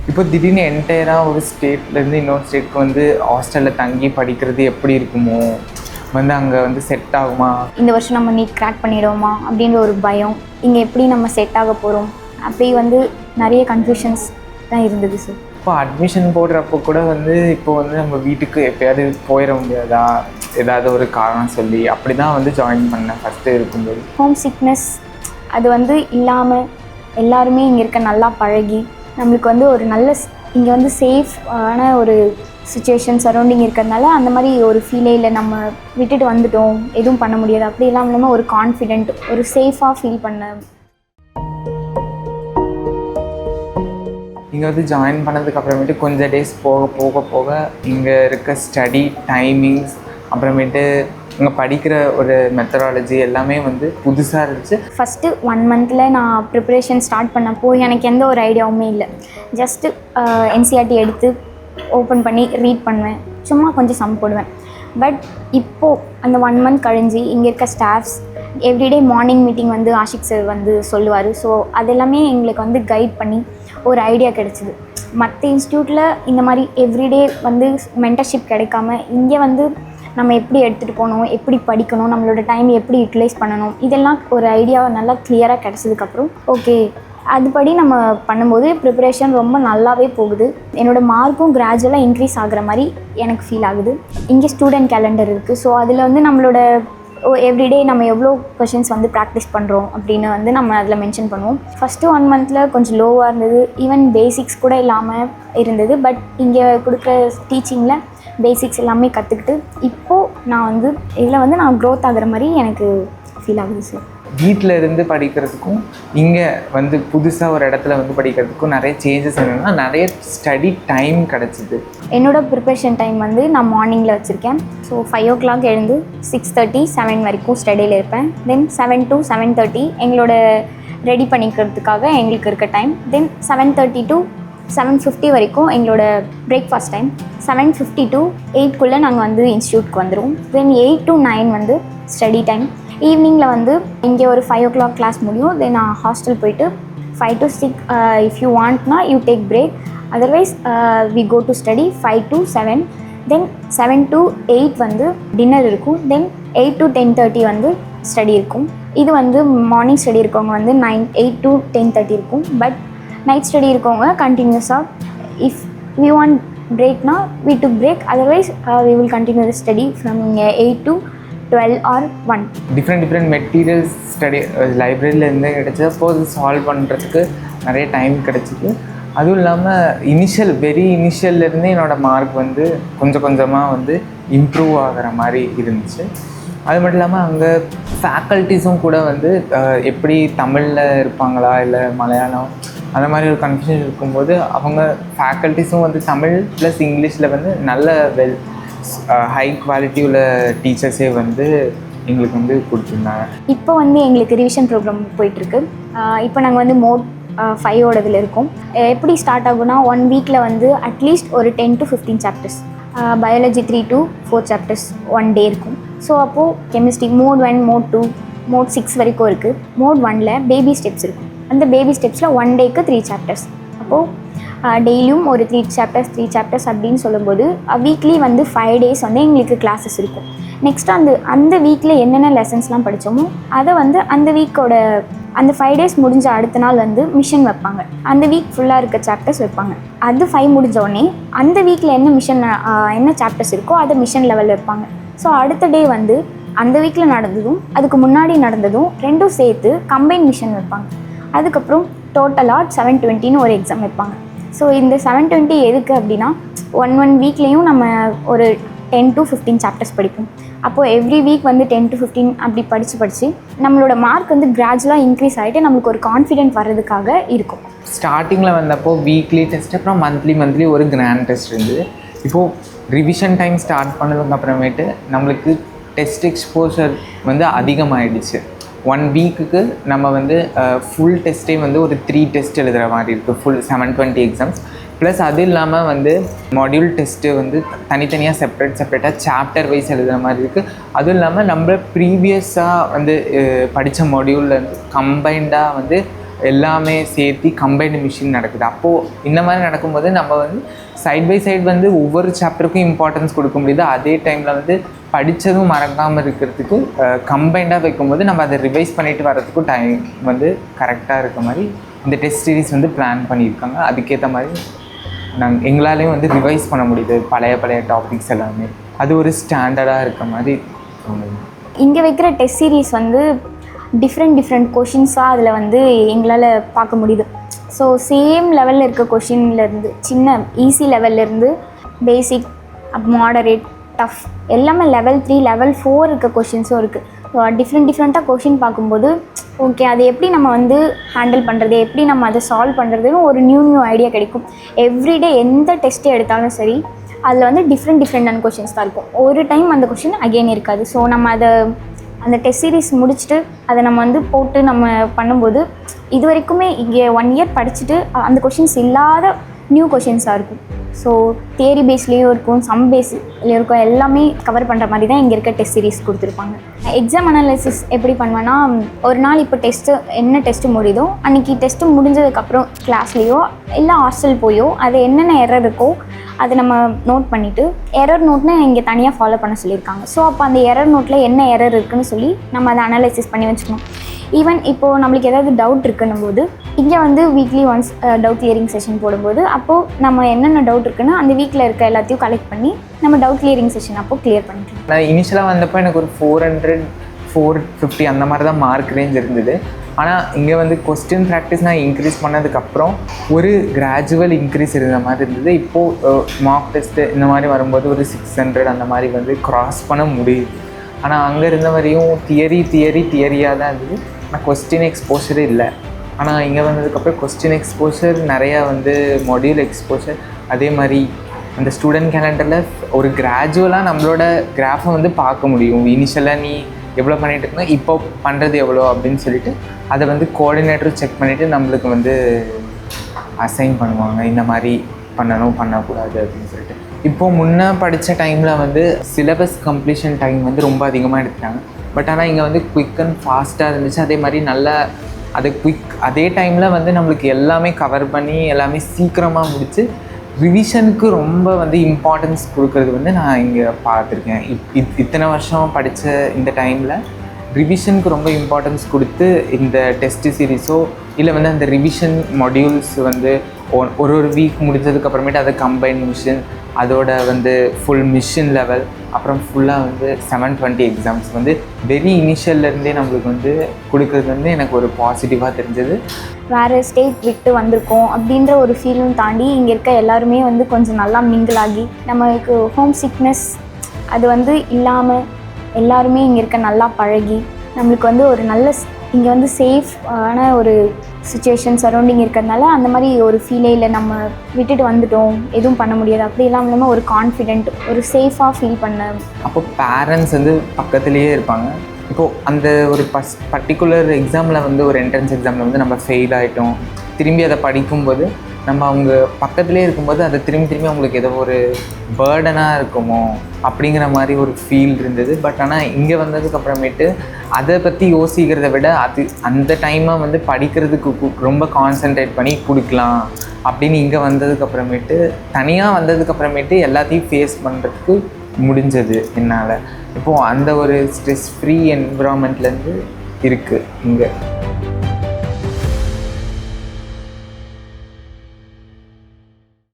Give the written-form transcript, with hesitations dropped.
இப்போ திடீர்னு என்டையராக ஒரு ஸ்டேட்லேருந்து இன்னொரு ஸ்டேட்க்கு வந்து ஹாஸ்டலில் தங்கி படிக்கிறது எப்படி இருக்குமோ, வந்து அங்கே வந்து செட் ஆகுமா, இந்த வருஷம் நம்ம நீட் கிராக் பண்ணிடுவோமா அப்படின்ற ஒரு பயம், இங்கே எப்படி நம்ம செட் ஆக போகிறோம், அப்படி வந்து நிறைய கன்ஃபியூஷன்ஸ் தான் இருந்தது சார். இப்போ அட்மிஷன் போடுறப்போ கூட வந்து இப்போ வந்து நம்ம வீட்டுக்கு எப்போயாவது போயிட முடியாதா, ஏதாவது ஒரு காரணம் சொல்லி அப்படி தான் வந்து ஜாயின் பண்ணேன் ஃபஸ்ட்டு இருக்கும்போது. ஹோம் சிக்னஸ் அது வந்து இல்லாமல் எல்லாருமே இங்கே இருக்க நல்லா பழகி நம்மளுக்கு வந்து ஒரு நல்ல இங்கே வந்து சேஃபான ஒரு சுச்சுவேஷன் சரௌண்டிங் இருக்கிறதுனால அந்த மாதிரி ஒரு ஃபீலே இல்லை. நம்ம விட்டுட்டு வந்துட்டோம், எதுவும் பண்ண முடியாது அப்படி இல்லாமல் ஒரு கான்ஃபிடென்ட், ஒரு சேஃபாக ஃபீல் பண்ண. இங்கே வந்து ஜாயின் பண்ணதுக்கு அப்புறமேட்டு கொஞ்சம் டேஸ் போக போக போக இங்கே இருக்க ஸ்டடி டைமிங்ஸ், அப்புறமேட்டு இங்கே படிக்கிற ஒரு மெத்தடாலஜி எல்லாமே வந்து புதுசாக இருந்துச்சு. ஃபஸ்ட்டு 1 மந்தில் நான் ப்ரிப்பரேஷன் ஸ்டார்ட் பண்ணப்போ எனக்கு எந்த ஒரு ஐடியாவுமே இல்லை. ஜஸ்ட்டு என்சிஆர்டி எடுத்து ஓப்பன் பண்ணி ரீட் பண்ணுவேன், சும்மா கொஞ்சம் சம் போடுவேன். பட் இப்போது அந்த 1 மந்த் கழிஞ்சு இங்கே இருக்க ஸ்டாஃப்ஸ் எவ்ரிடே மார்னிங் மீட்டிங் வந்து ஆஷிக் சார் வந்து சொல்லுவார். ஸோ அதெல்லாமே எங்களுக்கு வந்து கைட் பண்ணி ஒரு ஐடியா கிடச்சிது. மற்ற இன்ஸ்டியூட்டில் இந்த மாதிரி எவ்ரிடே வந்து மென்டர்ஷிப் கிடைக்காம இங்கே வந்து நம்ம எப்படி எடுத்துகிட்டு போகணும், எப்படி படிக்கணும், நம்மளோட டைம் எப்படி யூட்டிலைஸ் பண்ணணும், இதெல்லாம் ஒரு ஐடியா நல்லா கிளியராக கிடச்சதுக்கப்புறம் ஓகே அதுபடி நம்ம பண்ணும்போது ப்ரிப்பரேஷன் ரொம்ப நல்லாவே போகுது. என்னோடய மார்க்கும் கிராஜுவலாக இன்க்ரீஸ் ஆகிற மாதிரி எனக்கு ஃபீல் ஆகுது. இங்கே ஸ்டூடெண்ட் கேலண்டர் இருக்குது. ஸோ அதில் வந்து நம்மளோட எவ்ரிடே நம்ம எவ்வளோ கொஷின்ஸ் வந்து ப்ராக்டிஸ் பண்ணுறோம் அப்படின்னு வந்து நம்ம அதில் மென்ஷன் பண்ணுவோம். ஃபஸ்ட்டு 1 மந்தில் கொஞ்சம் லோவாக இருந்தது, ஈவன் பேசிக்ஸ் கூட இல்லாமல் இருந்தது. பட் இங்கே கொடுக்குற டீச்சிங்கில் பேசிக்ஸ் எல்லாமே கற்றுக்கிட்டு இப்போது நான் வந்து இதில் வந்து நான் க்ரோத் ஆகிற மாதிரி எனக்கு ஃபீல் ஆகுது சார். வீட்டில் இருந்து படிக்கிறதுக்கும் இங்கே வந்து புதுசாக ஒரு இடத்துல வந்து படிக்கிறதுக்கும் நிறைய சேஞ்சஸ் என்னென்னா நிறைய ஸ்டடி டைம் கிடச்சிது. என்னோடய ப்ரிப்பரேஷன் டைம் வந்து நான் மார்னிங்கில் வச்சுருக்கேன். ஸோ 5 o'clock எழுந்து 6:30 7 வரைக்கும் ஸ்டடியில் இருப்பேன். தென் 7 to 7:30 எங்களோட ரெடி பண்ணிக்கிறதுக்காக எங்களுக்கு இருக்க டைம். தென் 7:30 to 7:50 வரைக்கும் எங்களோட பிரேக்ஃபாஸ்ட் டைம். 7:50 to 8 நாங்கள் வந்து இன்ஸ்டியூட்க்கு வந்துடுவோம். தென் 8 to 9 வந்து ஸ்டடி டைம். ஈவினிங்கில் வந்து இங்கே ஒரு 5 o'clock கிளாஸ் முடியும். தென் நான் ஹாஸ்டல் போயிட்டு 5 to 6 இஃப் யூ வாண்ட்னா you take break, otherwise we go to study 5 to 7. Then 7 to 8 வந்து டின்னர் இருக்கும். தென் 8 to 10:30 வந்து ஸ்டடி இருக்கும். இது வந்து மார்னிங் ஸ்டடி இருக்கவங்க வந்து 8 to 10:30 இருக்கும். பட் நைட் ஸ்டடி இருக்கவங்க கண்டினியூஸாக இஃப் வி வாண்ட் பிரேக்னா we do break, otherwise we will continue the study from 8 to 12 or 1. Different materials study லைப்ரரியிலேருந்து கிடச்சி அப்போது சால்வ் பண்ணுறதுக்கு நிறைய டைம் கிடச்சிது. அதுவும் இல்லாமல் வெரி இனிஷியல்லேருந்தே என்னோடய மார்க் வந்து கொஞ்சம் கொஞ்சமாக வந்து இம்ப்ரூவ் ஆகிற மாதிரி இருந்துச்சு. அது மட்டும் இல்லாமல் அங்கே ஃபேக்கல்ட்டிஸும் கூட வந்து எப்படி தமிழில் இருப்பாங்களா இல்லை மலையாளம் அந்த மாதிரி ஒரு கன்ஃபியூஷன் இருக்கும்போது அவங்க ஃபேக்கல்ட்டிஸும் வந்து தமிழ் ப்ளஸ் இங்கிலீஷில் வந்து நல்ல ஹை குவாலிட்டி உள்ள டீச்சர்ஸே வந்து எங்களுக்கு வந்து கொடுத்துருந்தாங்க. இப்போ வந்து எங்களுக்கு ரிவிஷன் ப்ரோக்ராம் போயிட்டுருக்கு. இப்போ நாங்கள் வந்து மோட் 5 இருக்கோம். எப்படி ஸ்டார்ட் ஆகுனா 1 வீக்கில் வந்து அட்லீஸ்ட் ஒரு 10 to 15 chapters, biology 3 to 4 chapters 1 டே இருக்கும். ஸோ அப்போது கெமிஸ்ட்ரி மோட் 1 மோட் 2 மோட் 6 வரைக்கும் இருக்குது. மோட் 1ல் பேபி ஸ்டெப்ஸ் இருக்கும். அந்த பேபி ஸ்டெப்ஸில் 1 டேக்கு 3 சாப்டர்ஸ். அப்போது டெய்லியும் ஒரு 3 சாப்டர்ஸ் அப்படின்னு சொல்லும்போது வீக்லி வந்து 5 days வந்து எங்களுக்கு கிளாஸஸ் இருக்கும். நெக்ஸ்ட்டு அந்த வீக்கில் என்னென்ன லெசன்ஸ்லாம் படித்தோமோ அதை வந்து அந்த வீக்கோட அந்த 5 days முடிஞ்ச அடுத்த நாள் வந்து மிஷன் வைப்பாங்க. அந்த வீக் ஃபுல்லாக இருக்க சாப்டர்ஸ் வைப்பாங்க. அது 5 முடிஞ்சோடனே அந்த வீக்கில் என்ன சாப்டர்ஸ் இருக்கோ அதை மிஷன் லெவலில் வைப்பாங்க. ஸோ அடுத்த டே வந்து அந்த வீக்கில் நடந்ததும் அதுக்கு முன்னாடி நடந்ததும் ரெண்டும் சேர்த்து கம்பைன் மிஷன் வைப்பாங்க. அதுக்கப்புறம் டோட்டலாக 720 ஒரு எக்ஸாம் வைப்பாங்க. ஸோ இந்த 720 எதுக்கு அப்படின்னா 1 வீக்லேயும் நம்ம ஒரு 10 to 15 சாப்டர்ஸ் படிப்போம். அப்போது எவ்ரி வீக் வந்து 10 to 15 அப்படி படித்து நம்மளோட மார்க் வந்து கிராஜுவலாக இன்க்ரீஸ் ஆகிட்டு நம்மளுக்கு ஒரு கான்ஃபிடென்ட் வர்றதுக்காக இருக்கும். ஸ்டார்டிங்கில் வந்தப்போ வீக்லி டெஸ்ட், அப்புறம் மந்த்லி ஒரு கிராண்ட் டெஸ்ட் இருந்தது. இப்போது ரிவிஷன் டைம் ஸ்டார்ட் பண்ணதுக்கு அப்புறமேட்டு நம்மளுக்கு டெஸ்ட் எக்ஸ்போஷர் வந்து அதிகமாகிடுச்சு. 1 வீக்குக்கு நம்ம வந்து ஃபுல் டெஸ்ட்டே வந்து ஒரு 3 டெஸ்ட் எழுதுகிற மாதிரி இருக்குது. ஃபுல் 720 எக்ஸாம்ஸ் ப்ளஸ் அது இல்லாமல் வந்து மாடியூல் டெஸ்ட்டு வந்து தனித்தனியாக செப்பரேட்டாக சாப்டர் வைஸ் எழுதுகிற மாதிரி இருக்குது. அதுவும் இல்லாமல் நம்ம ப்ரீவியஸாக வந்து படித்த மாடியூலில் வந்து கம்பைண்டாக வந்து எல்லாமே சேர்த்து கம்பைன்டு மிஷின் நடக்குது. அப்போது இந்த மாதிரி நடக்கும்போது நம்ம வந்து சைட் பை சைடு வந்து ஒவ்வொரு சாப்டருக்கும் இம்பார்ட்டன்ஸ் கொடுக்க முடியுது. அதே டைமில் வந்து படித்ததும் மறக்காமல் இருக்கிறதுக்கு கம்பைண்டாக வைக்கும்போது நம்ம அதை ரிவைஸ் பண்ணிட்டு வர்றதுக்கும் டைம் வந்து கரெக்டாக இருக்க மாதிரி இந்த டெஸ்ட் சீரிஸ் வந்து பிளான் பண்ணியிருக்காங்க. அதுக்கேற்ற மாதிரி எங்களாலேயும் வந்து ரிவைஸ் பண்ண முடியுது பழைய டாபிக்ஸ் எல்லாமே. அது ஒரு ஸ்டாண்டர்டாக இருக்க மாதிரி தோணுது. இங்கே வைக்கிற டெஸ்ட் சீரிஸ் வந்து டிஃப்ரெண்ட் கொஷின்ஸாக அதில் வந்து எங்களால் பார்க்க முடியுது. ஸோ சேம் லெவலில் இருக்க கொஷின்லேருந்து சின்ன ஈஸி லெவல்லேருந்து பேசிக் மாடரேட் டஃப் எல்லாமே லெவல் 3 லெவல் 4 இருக்க கொஷின்ஸும் இருக்குது. ஸோ டிஃப்ரெண்ட்டாக கொஷின் பார்க்கும்போது ஓகே அது எப்படி நம்ம வந்து ஹேண்டில் பண்ணுறது, எப்படி நம்ம அதை சால்வ் பண்ணுறதுன்னு ஒரு நியூ ஐடியா கிடைக்கும். எவ்ரிடே எந்த டெஸ்ட்டு எடுத்தாலும் சரி அதில் வந்து டிஃப்ரெண்டான கொஷின்ஸ் தான் இருக்கும். ஒரு டைம் அந்த கொஷின் அகெயின் இருக்காது. ஸோ நம்ம அந்த டெஸ்ட் சீரிஸ் முடிச்சுட்டு அதை நம்ம வந்து போட்டு நம்ம பண்ணும்போது இது வரைக்குமே இங்கே 1 இயர் படிச்சுட்டு அந்த கொஷின்ஸ் இல்லாத நியூ கொஷின்ஸாக இருக்கும். ஸோ தியரி பேஸ்லேயும் இருக்கும், சம் பேஸ்லேயும் இருக்கும், எல்லாமே கவர் பண்ணுற மாதிரி தான் இங்கே இருக்க டெஸ்ட் சீரிஸ் கொடுத்துருப்பாங்க. எக்ஸாம் அனாலிசிஸ் எப்படி பண்ணுவேன்னா, ஒரு நாள் இப்போ என்ன டெஸ்ட்டு முடியுதோ அன்றைக்கி டெஸ்ட்டு முடிஞ்சதுக்கப்புறம் கிளாஸ்லேயோ இல்லை ஹாஸ்டல் போயோ அது என்னென்ன எரர் இருக்கோ அதை நம்ம நோட் பண்ணிவிட்டு, எரர் நோட்னு இங்கே தனியாக ஃபாலோ பண்ண சொல்லியிருக்காங்க. ஸோ அப்போ அந்த எரர் நோட்டில் என்ன எரர் இருக்குதுன்னு சொல்லி நம்ம அதை அனலைசிஸ் பண்ணி வச்சுக்கணும். ஈவன் இப்போது நம்மளுக்கு ஏதாவது டவுட் இருக்குன்னும் போது இங்கே வந்து weekly once doubt clearing session போடும்போது அப்போது நம்ம என்னென்ன டவுட் இருக்குன்னு அந்த வீக்கில் இருக்க எல்லாத்தையும் கலெக்ட் பண்ணி நம்ம டவுட் கிளியரிங் செஷன் அப்போது கிளியர் பண்ணிக்கலாம். நான் இனிஷியலாக வந்தப்போ எனக்கு ஒரு 400 450 அந்த மாதிரி தான் மார்க் ரேஞ்ச் இருந்தது. ஆனால் இங்கே வந்து கொஸ்டின் ப்ராக்டிஸ் நான் இன்க்ரீஸ் பண்ணதுக்கப்புறம் ஒரு கிராஜுவல் இன்க்ரீஸ் இருந்த மாதிரி இருந்தது. இப்போது மார்க் டெஸ்ட்டு இந்த மாதிரி வரும்போது ஒரு 600 அந்த மாதிரி வந்து க்ராஸ் பண்ண முடியுது. ஆனால் அங்கே இருந்த வரையும் தியரியாக தான் இருந்தது. ஆனால் கொஸ்டின் எக்ஸ்போஷரே இல்லை. ஆனால் இங்கே வந்ததுக்கப்புறம் கொஸ்டின் எக்ஸ்போஷர் நிறையா வந்து மாடியூல் எக்ஸ்போஷர், அதே மாதிரி அந்த ஸ்டூடெண்ட் கேலண்டரில் ஒரு கிராஜுவலாக நம்மளோட கிராஃபை வந்து பார்க்க முடியும். இனிஷியலாக நீ எவ்வளோ பண்ணிகிட்டு இருக்கோம், இப்போ பண்ணுறது எவ்வளோ அப்படின்னு சொல்லிட்டு அதை வந்து கோஆர்டினேட்டரும் செக் பண்ணிவிட்டு நம்மளுக்கு வந்து அசைன் பண்ணுவாங்க, இந்த மாதிரி பண்ணக்கூடாது அப்படின்னு சொல்லிட்டு. இப்போது முன்னே படித்த டைமில் வந்து சிலபஸ் கம்ப்ளீஷன் டைம் வந்து ரொம்ப அதிகமாக எடுத்துட்டாங்க. பட் ஆனால் இங்கே வந்து குயிக் அண்ட் ஃபாஸ்ட்டாக இருந்துச்சு. அதே மாதிரி நல்லா அதே டைமில் வந்து நம்மளுக்கு எல்லாமே கவர் பண்ணி எல்லாமே சீக்கிரமாக முடித்து ரிவிஷனுக்கு ரொம்ப வந்து இம்பார்ட்டன்ஸ் கொடுக்கறது வந்து நான் இங்கே பார்த்துருக்கேன். இத்தனை வருஷம் படித்த இந்த டைமில் ரிவிஷனுக்கு ரொம்ப இம்பார்ட்டன்ஸ் கொடுத்து இந்த டெஸ்ட் சீரிஸோ இல்லை வந்து அந்த ரிவிஷன் மாடியூல்ஸ் வந்து ஒரு வீக் முடிஞ்சதுக்கப்புறமேட்டு அதை கம்பைன் மிஷின், அதோட வந்து ஃபுல் மிஷின் லெவல், அப்புறம் ஃபுல்லாக வந்து 720 எக்ஸாம்ஸ் வந்து வெரி இனிஷியல்லேருந்தே நம்மளுக்கு வந்து கொடுக்குறது வந்து எனக்கு ஒரு பாசிட்டிவாக தெரிஞ்சது. வேறு ஸ்டேட் விட்டு வந்திருக்கோம் அப்படின்ற ஒரு ஃபீலும் தாண்டி இங்கே இருக்க எல்லாருமே வந்து கொஞ்சம் நல்லா மிங்கிள் ஆகி நம்மளுக்கு ஹோம் சிக்னஸ் அது வந்து இல்லாமல் எல்லாருமே இங்கே இருக்க நல்லா பழகி நம்மளுக்கு வந்து ஒரு நல்ல இங்கே வந்து சேஃபான ஒரு சுச்சுவேஷன் சரௌண்டிங் இருக்கிறதுனால அந்த மாதிரி ஒரு ஃபீலே இல்லை. நம்ம விட்டுட்டு வந்துட்டோம், எதுவும் பண்ண முடியாது அப்படி இல்லாமல் ஒரு கான்ஃபிடென்ட், ஒரு சேஃபாக ஃபீல் பண்ண. அப்போ பேரண்ட்ஸ் வந்து பக்கத்துலேயே இருப்பாங்க. இப்போது அந்த ஒரு பர்டிகுலர் எக்ஸாமில் வந்து ஒரு என்ட்ரன்ஸ் எக்ஸாமில் வந்து நம்ம ஃபெயில் ஆகிட்டோம், திரும்பி அதை படிக்கும்போது நம்ம அவங்க பக்கத்துலேயே இருக்கும்போது அதை திரும்பி அவங்களுக்கு ஏதோ ஒரு பேர்டனாக இருக்குமோ அப்படிங்கிற மாதிரி ஒரு ஃபீல் இருந்தது. பட் ஆனால் இங்கே வந்ததுக்கப்புறமேட்டு அதை பற்றி யோசிக்கிறத விட அந்த டைமை வந்து படிக்கிறதுக்கு ரொம்ப கான்சென்ட்ரேட் பண்ணி கொடுக்கலாம் அப்படின்னு இங்கே வந்ததுக்கப்புறமேட்டு தனியாக வந்ததுக்கப்புறமேட்டு எல்லாத்தையும் ஃபேஸ் பண்ணுறதுக்கு முடிஞ்சது என்னால். இப்போது அந்த ஒரு ஸ்ட்ரெஸ் ஃப்ரீ என்விரான்மெண்ட்லேருந்து இருக்குது இங்கே.